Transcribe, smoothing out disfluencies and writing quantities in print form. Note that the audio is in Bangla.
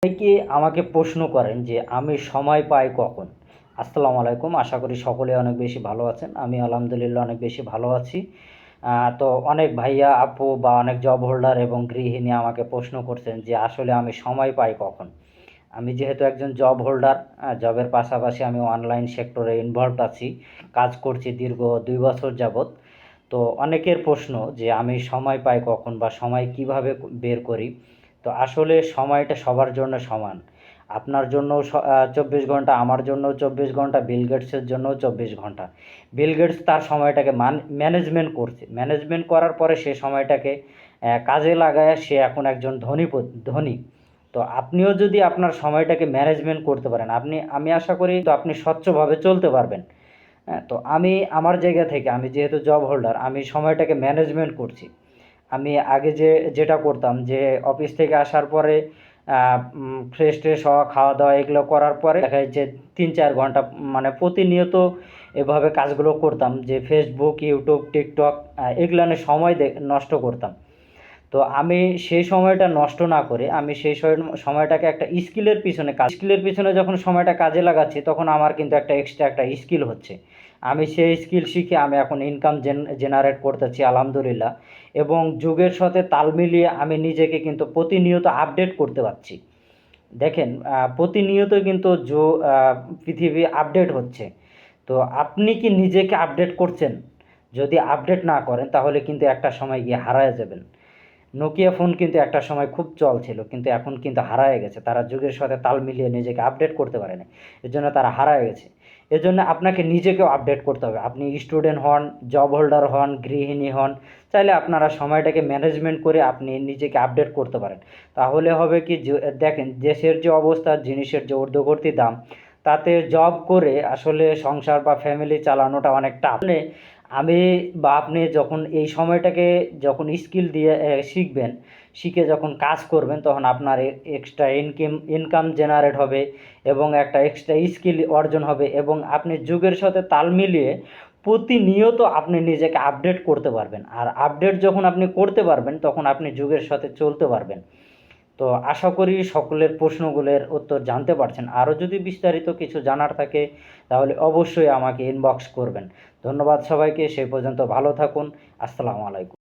অনেকে আমাকে প্রশ্ন করেন যে আমি সময় পাই কখন। আসসালামু আলাইকুম, আশা করি সকলে অনেক বেশি ভালো আছেন। আমি আলহামদুলিল্লাহ অনেক বেশি ভালো আছি। তো অনেক ভাইয়া আপু বা অনেক জব হোল্ডার এবং গৃহিণী আমাকে প্রশ্ন করছেন যে আসলে আমি সময় পাই কখন। আমি যেহেতু একজন জব হোল্ডার, জবের পাশাপাশি আমি অনলাইন সেক্টরে ইনভলভড আছি, কাজ করছি দীর্ঘ 2 বছর যাবৎ। তো অনেকের প্রশ্ন যে আমি সময় পাই কখন বা সময় কিভাবে বের করি। তো আসলে সময়টা সবার জন্য সমান। আপনার জন্যও 24 ঘন্টা, আমার জন্যও 24 ঘন্টা, বিল গেটসের জন্যও 24 ঘন্টা। বিল গেটস তার সময়টাকে ম্যানেজমেন্ট করছে, ম্যানেজমেন্ট করার পরে সে সময়টাকে কাজে লাগায় সে এখন একজন ধনী। তো আপনিও যদি আপনার সময়টাকে ম্যানেজমেন্ট করতে পারেন, আমি আশা করি তো আপনি স্বচ্ছভাবে চলতে পারবেন। হ্যাঁ, তো আমি আমার জায়গা থেকে, আমি যেহেতু জব হোল্ডার, আমি সময়টাকে ম্যানেজমেন্ট করছি। আমি আগে যেটা করতাম যে অফিস থেকে আসার পরে ফ্রেশ ট্রেশ হওয়া, খাওয়া দাওয়া এগুলো করার পরে দেখা যায় যে 3-4 ঘন্টা মানে প্রতিনিয়ত এভাবে কাজগুলো করতাম, যে ফেসবুক, ইউটিউব, টিকটক এগুলানে সময় নষ্ট করতাম। তো আমি সেই সময়টা নষ্ট না করে আমি সেই সময়টাকে একটা স্কিলের পিছনে যখন সময়টা কাজে লাগাচ্ছি, তখন আমার কিন্তু একটা এক্সট্রা একটা স্কিল হচ্ছে। আমি সেই স্কিল শিখে আমি এখন ইনকাম জেনারেট করতেছি আলহামদুলিল্লাহ। এবং যুগের সাথে তাল মিলিয়ে আমি নিজেকে কিন্তু প্রতিনিয়ত আপডেট করতে পারছি। দেখেন, প্রতিনিয়ত কিন্তু পৃথিবী আপডেট হচ্ছে। তো আপনি কি নিজেকে আপডেট করছেন? যদি আপডেট না করেন তাহলে কিন্তু একটা সময় গিয়ে হারায় যাবেন। নোকিয়া ফোন কিন্তু একটা সময় খুব চলছিল, কিন্তু এখন কিন্তু হারায় গেছে। তারা যুগের সাথে তাল মিলিয়ে নিজেকে আপডেট করতে পারে না, এর জন্য তারা হারায় গেছে। এজন্য আপনাকে নিজেকেও আপডেট করতে হবে। আপনি স্টুডেন্ট হন, জব হোল্ডার হন, গৃহিণী হন, চাইলে আপনারা সময়টাকে ম্যানেজমেন্ট করে আপনি নিজেকে আপডেট করতে পারেন। তাহলে হবে কি, দেখেন দেশের যে অবস্থা, জিনিসের যে ঊর্ধ্বগতি দাম, তাতে জব করে আসলে সংসার বা ফ্যামিলি চালানোটা অনেক টাফ। আমি বা আপনি যখন এই সময়টাকে যখন স্কিল দিয়ে শিখবেন, শিখে যখন কাজ করবেন, তখন আপনার এক্সট্রা ইনকাম জেনারেট হবে এবং একটা এক্সট্রা স্কিল অর্জন হবে, এবং আপনি যুগের সাথে তাল মিলিয়ে প্রতিনিয়ত আপনি নিজেকে আপডেট করতে পারবেন। আর আপডেট যখন আপনি করতে পারবেন, তখন আপনি যুগের সাথে চলতে পারবেন। তো আশা করি সকলের প্রশ্নগুলোর উত্তর জানতে পারছেন। আরও যদি বিস্তারিত কিছু জানার থাকে তাহলে অবশ্যই আমাকে ইনবক্স করবেন। ধন্যবাদ সবাইকে, সেই পর্যন্ত ভালো থাকুন। আসসালামু আলাইকুম।